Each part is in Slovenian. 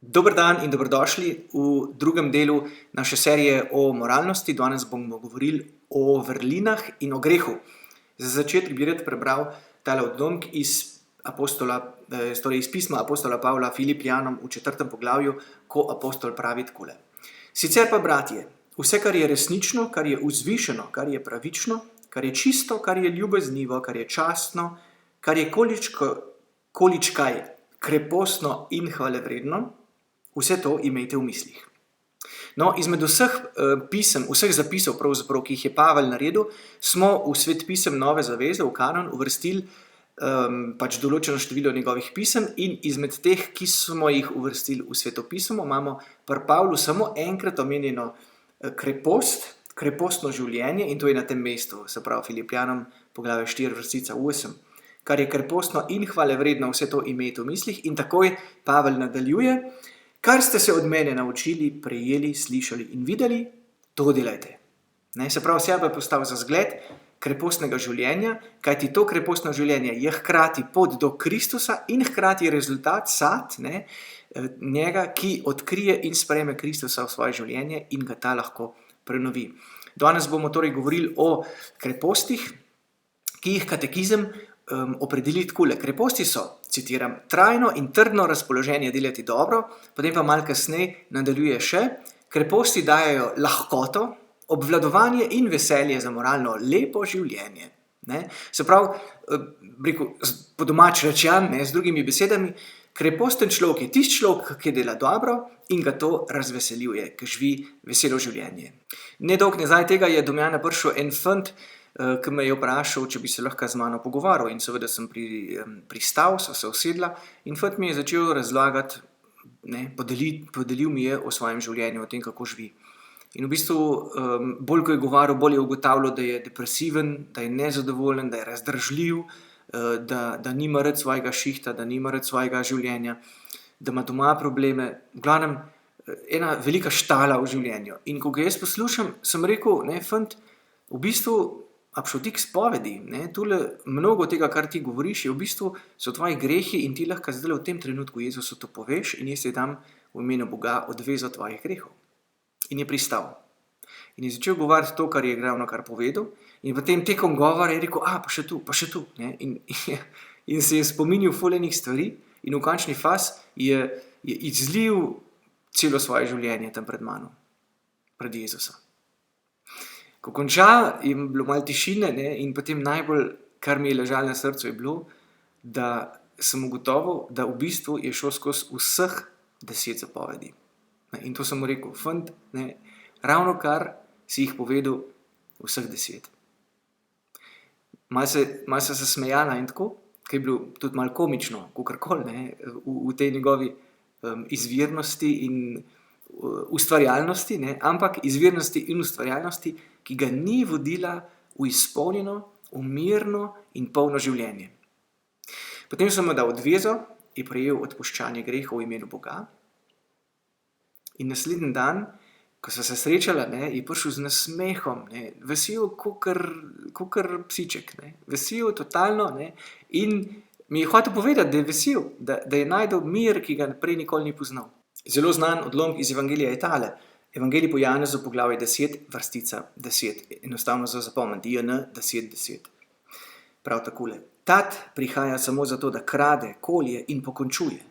Dober dan in dobrodošli v drugem delu naše serije o moralnosti. Danes bomo govorili o vrlinah in o grehu. Za začetek bi rad prebral tale odlomek iz pisma apostola Pavla Filipljanom v 4. poglavju, ko apostol pravi takole. Sicer pa, bratje, vse, kar je resnično, kar je vzvišeno, kar je pravično, kar je čisto, kar je ljubeznivo, kar je častno, kar je količkaj krepostno in hvalevredno, vse to imejte v mislih. No, izmed vseh zapisov, pravzaprav, ki jih je Pavel naredil, smo v svet pisem Nove zaveze, v kanon, uvrstili določeno število njegovih pisem in izmed teh, ki smo jih uvrstili v svetopismo, imamo pri Pavlu samo enkrat omenjeno krepostno življenje in to je na tem mestu, se pravi Filipljanom, poglavje 4, vrstica 8. Kar je krepostno in hvalevredno, vse to imejte v mislih in takoj Pavel nadaljuje. Kar ste se od mene naučili, prejeli, slišali in videli, to delajte. Se pravi, sebe postav za zgled krepostnega življenja, kajti to krepostno življenje je hkrati pot do Kristusa in hkrati rezultat, sad, njega, ki odkrije in sprejme Kristusa v svoje življenje in ga ta lahko prenovi. Danes bomo torej govorili o krepostih, ki jih katekizem opredeli takole. Kreposti so, citiram, trajno in trdno razpoloženje delati dobro, potem pa malo kasneje nadaljuje še, kreposti dajajo lahkoto, obvladovanje in veselje za moralno lepo življenje. Se pravi, po domač rečem, z drugimi besedami, kreposten človek je tisti človek, ki dela dobro in ga to razveseljuje, ki živi veselo življenje. Nedolgo nazaj tega je do mene prišel en fant, ki me je vprašal, če bi se lahko z mano pogovarjal in seveda sem pristal, so se usedla in fant mi je začel razlagati, podelil mi je o svojem življenju, o tem, kako živi. In v bistvu, bolj ko je govoril, bolj je ugotavljal, da je depresiven, da je nezadovoljen, da je razdržljiv, da nima rad svojega šihta, da nima rad svojega življenja, da ima doma probleme, v glavnem ena velika štala v življenju. In ko ga jaz poslušam, sem rekel, fant, v bistvu a bi šel ti k spovedi, tule mnogo tega, kar ti govoriš, je v bistvu so tvoji grehi in ti lahko zdaj v tem trenutku Jezusu to poveš in jaz ti dam v imenu Boga odvezo tvojih grehov. In je pristal. In je začel govoriti to, kar je ravnokar povedal in potem tekom govora je rekel, pa še tu. In se je spominjal ful enih stvari in v končni faz je izlil celo svoje življenje tam pred mano, pred Jezusa. Ko konča, je bilo malo tišine in potem najbolj, kar mi je ležalo na srcu, je bilo, da sem ugotovil, da v bistvu je šel skozi vseh 10 zapovedi. In to sem mu rekel, fant, ravno kar si jih povedal vseh 10. Malo se smejala in tako, ker je bilo tudi malo komično, kakorkoli, v tej njegovi izvirnosti in ustvarjalnosti, ampak izvirnosti in ustvarjalnosti, ki ga ni vodila v izpolnjeno, v mirno in polno življenje. Potem sem mu dal odvezo, je prejel odpuščanje grehov v imenu Boga in naslednji dan, ko so se srečala, je prišel z nasmehom, vesel, kakor psiček, vesel totalno in mi je hotel povedati, da je vesel, da je najdel mir, ki ga prej nikoli ni poznal. Zelo znan odlomek iz Evangelija je tale. Evangelij po Janezu, poglavje 10, vrstica 10. Enostavno za zapomniti, Jan 10:10. Prav takole. Tat prihaja samo zato, da krade, kolje in pokončuje.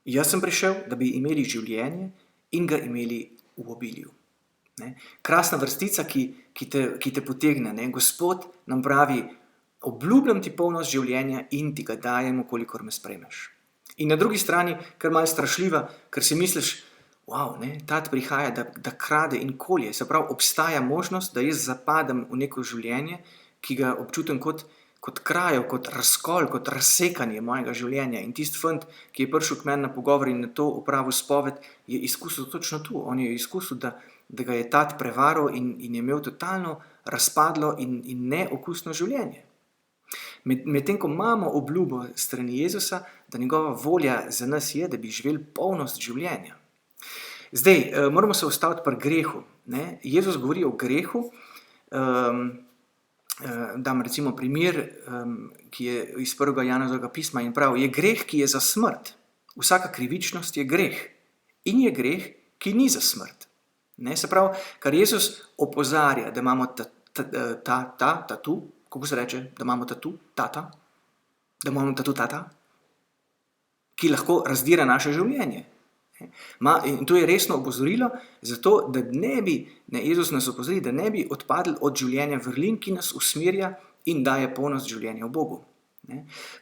Jaz sem prišel, da bi imeli življenje in ga imeli v obilju. Krasna vrstica, ki te potegne. Gospod nam pravi, obljubljam ti polnost življenja in ti ga dajem, kolikor me sprejmeš. In na drugi strani, kar malo strašljiva, ker si misliš, tat prihaja, da krade in kolje. Se pravi, obstaja možnost, da jaz zapadem v neko življenje, ki ga občutim kot krajo, kot razkol, kot razsekanje mojega življenja. In tisti fant, ki je prišel k meni na pogovor in na to opravil spoved, je izkusil točno to. On je izkusil, da ga je tat prevaral in je imel totalno razpadlo in neokusno življenje. Medtem ko imamo obljubo strani Jezusa, da njegova volja za nas je, da bi živeli polnost življenja. Zdaj, moramo se ustaviti pri grehu. Jezus govori o grehu, dam recimo primer, ki je iz 1. Janezovega pisma in pravi, je greh, ki je za smrt. Vsaka krivičnost je greh in je greh, ki ni za smrt. Ne, se pravi, kar Jezus opozarja, da imamo tatu, kako se reče, da imamo tata, ki lahko razdira naše življenje. In to je resno opozorilo, zato da ne bi, Jezus nas opozori, da ne bi odpadli od življenja vrlin, ki nas usmerja in daje polnost življenja v Bogu.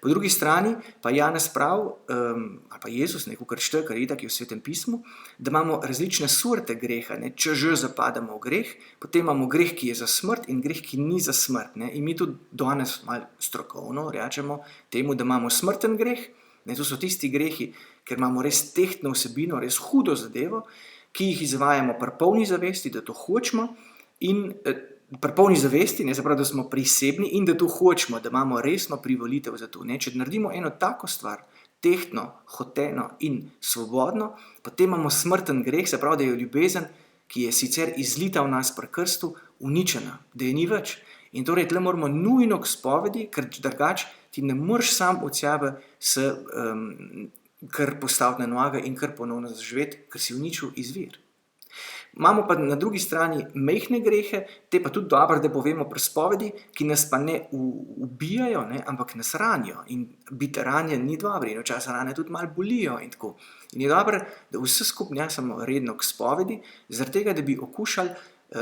Po drugi strani pa Janez pravi, ali pa Jezus, kakor čte, kar je v Svetem pismu, da imamo različne sorte greha. Če že zapadamo v greh, potem imamo greh, ki je za smrt in greh, ki ni za smrt. In mi tudi danes malo strokovno rečemo temu, da imamo smrten greh. To so tisti grehi, ker imamo res tehtno vsebino, res hudo zadevo, ki jih izvajamo pri polni zavesti, da to hočemo, in pri polni zavesti, se pravi, da smo prisebni in da to hočemo, da imamo resno privolitev za to. Če naredimo eno tako stvar, tehtno, hoteno in svobodno, potem imamo smrten greh, se pravi, da je ljubezen, ki je sicer izlita v nas pri krstu, uničena, da je ni več. In torej tle moramo nujno k spovedi, ker drugače ti ne moreš sam od sebe se kar postaviti na noge in kar ponovno zaživeti, ker si uničil izvir. Imamo pa na drugi strani majhne grehe, te pa tudi dobro, da povemo pri spovedi, ki nas pa ne ubijajo, ampak nas ranijo. In biti ranjen ni dobro, in včasih rane tudi malo bolijo in tako. In je dobro, da vse skupaj smo redno k spovedi, zaradi tega, da bi okušali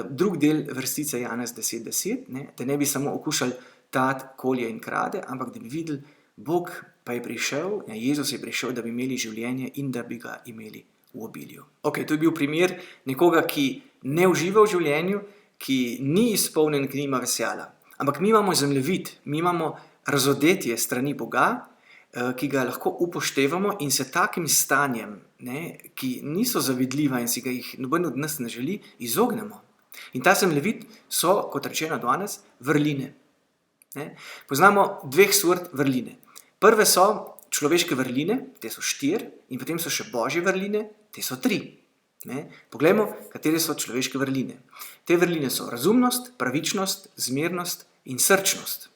drug del vrstice Janez 10:10, da ne bi samo okušali tat, kolje in krade, ampak da bi videli, Bog pa je prišel, Jezus je prišel, da bi imeli življenje in da bi ga imeli v obilju. Ok, to je bil primer nekoga, ki ne uživa v življenju, ki ni izpolnjen, ki nima veselja. Ampak mi imamo zemljevid, mi imamo razodetje strani Boga, ki ga lahko upoštevamo in se takim stanjem, ki niso zavidljiva in si ga jih noben od nas ne želi, izognemo. In ta zemljevid so, kot rečeno danes, vrline. Poznamo dveh sort vrline. Prve so človeške vrline, te so 4, in potem so še božje vrline, te so 3. Poglejmo, katere so človeške vrline. Te vrline so razumnost, pravičnost, zmernost in srčnost.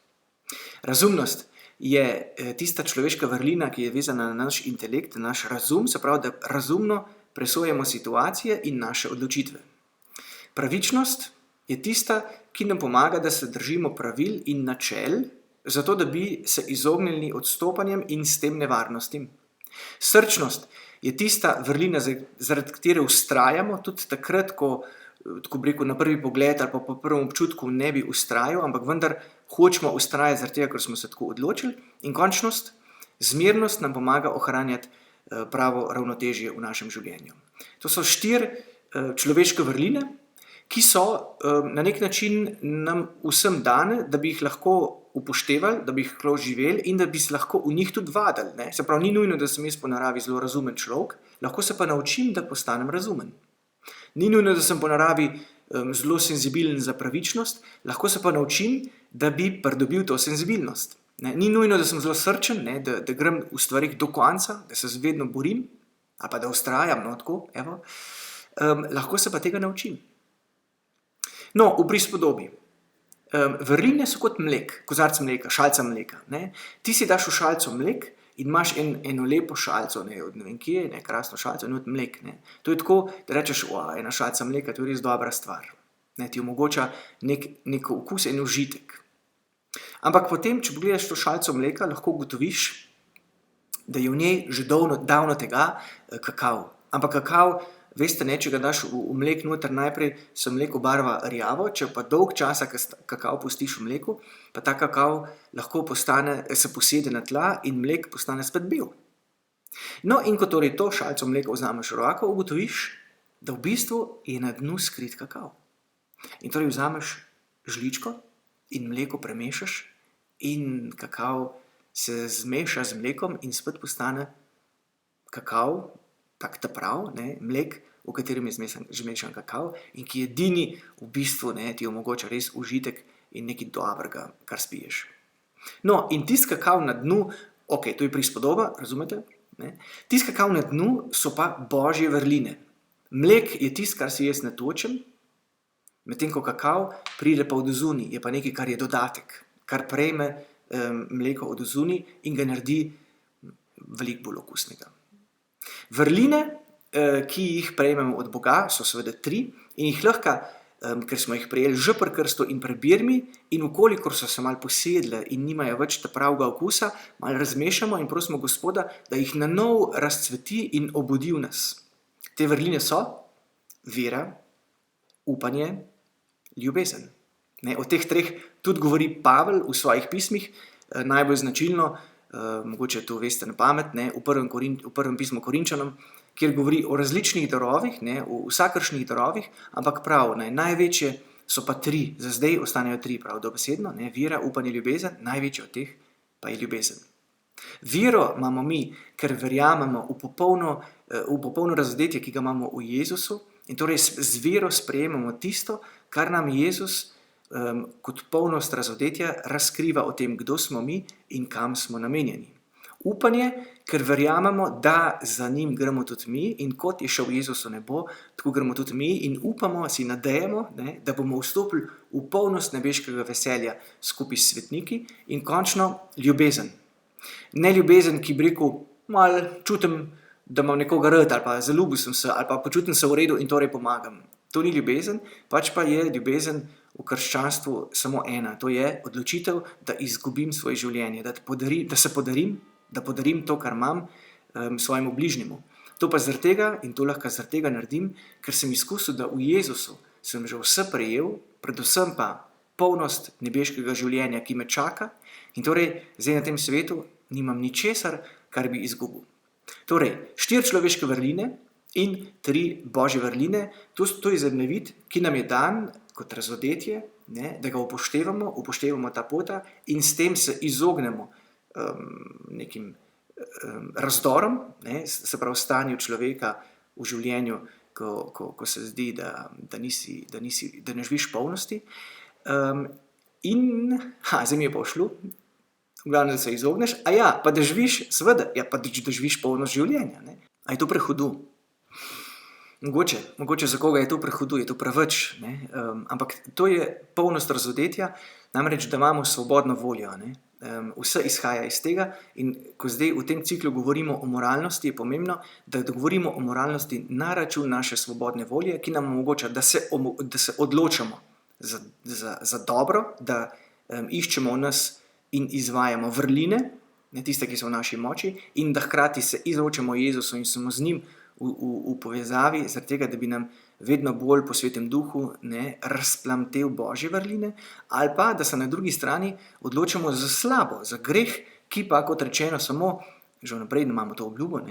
Razumnost je tista človeška vrlina, ki je vezana na naš intelekt, na naš razum, se pravi, da razumno presojamo situacije in naše odločitve. Pravičnost je tista, ki nam pomaga, da se držimo pravil in načel, zato da bi se izognili odstopanjem in s tem nevarnostim. Srčnost je tista vrlina, zaradi katere vztrajamo, tudi takrat, ko bi rekel, na prvi pogled ali pa po prvem občutku ne bi vztrajal, ampak vendar hočemo vztrajati zaradi tega, ker smo se tako odločili. In končnost, zmernost nam pomaga ohranjati pravo ravnotežje v našem življenju. To so 4 človeške vrline, ki so na nek način nam vsem dane, da bi jih lahko upoštevali, da bi jih lahko živeli in da bi se lahko v njih tudi vadili. Se pravi, ni nujno, da sem jaz po naravi zelo razumen človek, lahko se pa naučim, da postanem razumen. Ni nujno, da sem po naravi zelo senzibilen za pravičnost, lahko se pa naučim, da bi pridobil to senzibilnost. Ni nujno, da sem zelo srčen, da grem v stvarih do konca, da se vedno borim, ali pa da vztrajam, lahko se pa tega naučim. No, v prispodobi. Vrline so kot mlek, kozarc mleka, šalca mleka. Ti si daš v šalco mlek in imaš eno lepo šalco, od ne vem kje, krasno šalco, od mlek. To je tako, da rečeš, ena šalca mleka, to je res dobra stvar. Ti omogoča nek okus in užitek. Ampak potem, če pogledaš to šalco mleka, lahko ugotoviš, da je v njej že davno tega kakav. Ampak kakav, veste, če ga daš v mlek noter, najprej se mleko barva rjavo, če pa dolg časa kakav pustiš v mleku, pa ta kakav lahko se posede na tla in mlek postane spet bel. No, in ko torej to šalco mleka vzameš v roko, ugotoviš, da v bistvu je na dnu skrit kakav. In torej vzameš žličko in mleko premešaš in kakav se zmeša z mlekom in spet postane kakav, tak ta prav, mlek, v katerem je zmešan kakav in ki edini v bistvu ti omogoča res užitek in nekaj dobrega, kar spiješ. No, in tisti kakav na dnu, ok, to je prispodoba, razumete? Tisti kakav na dnu so pa božje vrline. Mlek je tisti, kar si jaz natočem, medtem ko kakav pride pa od zunaj, je pa nekaj, kar je dodatek, kar prejme mleko od zunaj in ga naredi veliko bolj okusnega. Vrline ki jih prejmemo od Boga, so seveda 3 in jih lahko, ker smo jih prejeli že pri krstu in pred birmi, in ukolikor so se malo posedle in nimajo več ta pravega okusa, malo razmešamo in prosimo Gospoda, da jih na nov razcveti in obudi v nas. Te vrline so vera, upanje, ljubezen. O teh 3 tudi govori Pavel v svojih pismih, najbolj značilno, mogoče to veste na pamet, v prvem pismu Korinčanom, kjer govori o različnih darovih, o vsakršnih darovih, ampak prav, največje so pa 3, za zdaj ostanejo 3, prav dobesedno, vera, upanje, ljubezen, največje od teh pa je ljubezen. Vero imamo mi, ker verjamemo v popolno razodetje, ki ga imamo v Jezusu, in torej z vero sprejemamo tisto, kar nam Jezus kot polnost razodetja razkriva o tem, kdo smo mi in kam smo namenjeni. Upanje, ker verjamemo, da za njim gremo tudi mi in kot je šel Jezus v nebo, tako gremo tudi mi in upamo, si nadejamo, da bomo vstopili v polnost nebeškega veselja skupaj s svetniki in končno ljubezen. Ne ljubezen, ki bi rekel, malo čutim, da imam nekoga rad ali pa zaljubil sem se ali pa počutim se v redu in torej pomagam. To ni ljubezen, pač pa je ljubezen v krščanstvu samo ena, to je odločitev, da izgubim svoje življenje, da podarim to, kar imam, svojemu bližnjemu. To pa zaradi tega, in to lahko zaradi tega naredim, ker sem izkusil, da v Jezusu sem že vse prejel, predvsem pa polnost nebeškega življenja, ki me čaka, in torej zdaj na tem svetu nimam ničesar, kar bi izgubil. Torej, 4 človeške vrline in 3 božje vrline, to je zemljevid, ki nam je dan kot razodetje, da ga upoštevamo ta pota in s tem se izognemo nekim razdorom, se pravi stanju človeka v življenju, ko se zdi, da ne živiš polnosti. Zdaj mi je pa ušlo, v glavnem, da se izogneš, pa da živiš, seveda, pa da živiš polnost življenja. A je to prehudo? Mogoče za koga je to prehudo, je to preveč, ampak to je polnost razodetja, namreč, da imamo svobodno voljo. Vse izhaja iz tega in ko zdaj v tem ciklu govorimo o moralnosti, je pomembno, da govorimo o moralnosti na račun naše svobodne volje, ki nam omogoča, da se odločamo za dobro, da iščemo v nas in izvajamo vrline, tiste, ki so v naši moči, in da hkrati se izročamo Jezusu in smo z njim v povezavi, zaradi tega, da bi nam vedno bolj po Svetem Duhu razplamtel božje vrline, ali pa, da se na drugi strani odločamo za slabo, za greh, ki pa, kot rečeno, samo, že vnaprej imamo to obljubo,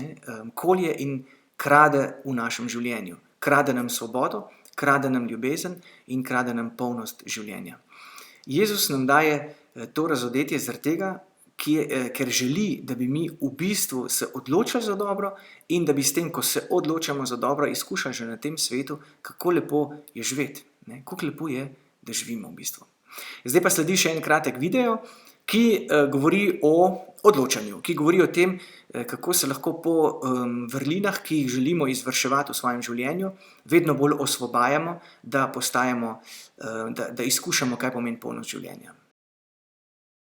kolje in krade v našem življenju. Krade nam svobodo, krade nam ljubezen in krade nam polnost življenja. Jezus nam daje to razodetje zaradi tega, ker želi, da bi mi v bistvu se odločili za dobro in da bi s tem, ko se odločamo za dobro, izkušali že na tem svetu, kako lepo je živeti, kako lepo je, da živimo v bistvu. Zdaj pa sledi še en kratek video, ki govori o odločanju, ki govori o tem, kako se lahko po vrlinah, ki jih želimo izvrševati v svojem življenju, vedno bolj osvobajamo, da izkušamo, kaj pomeni polnost življenja.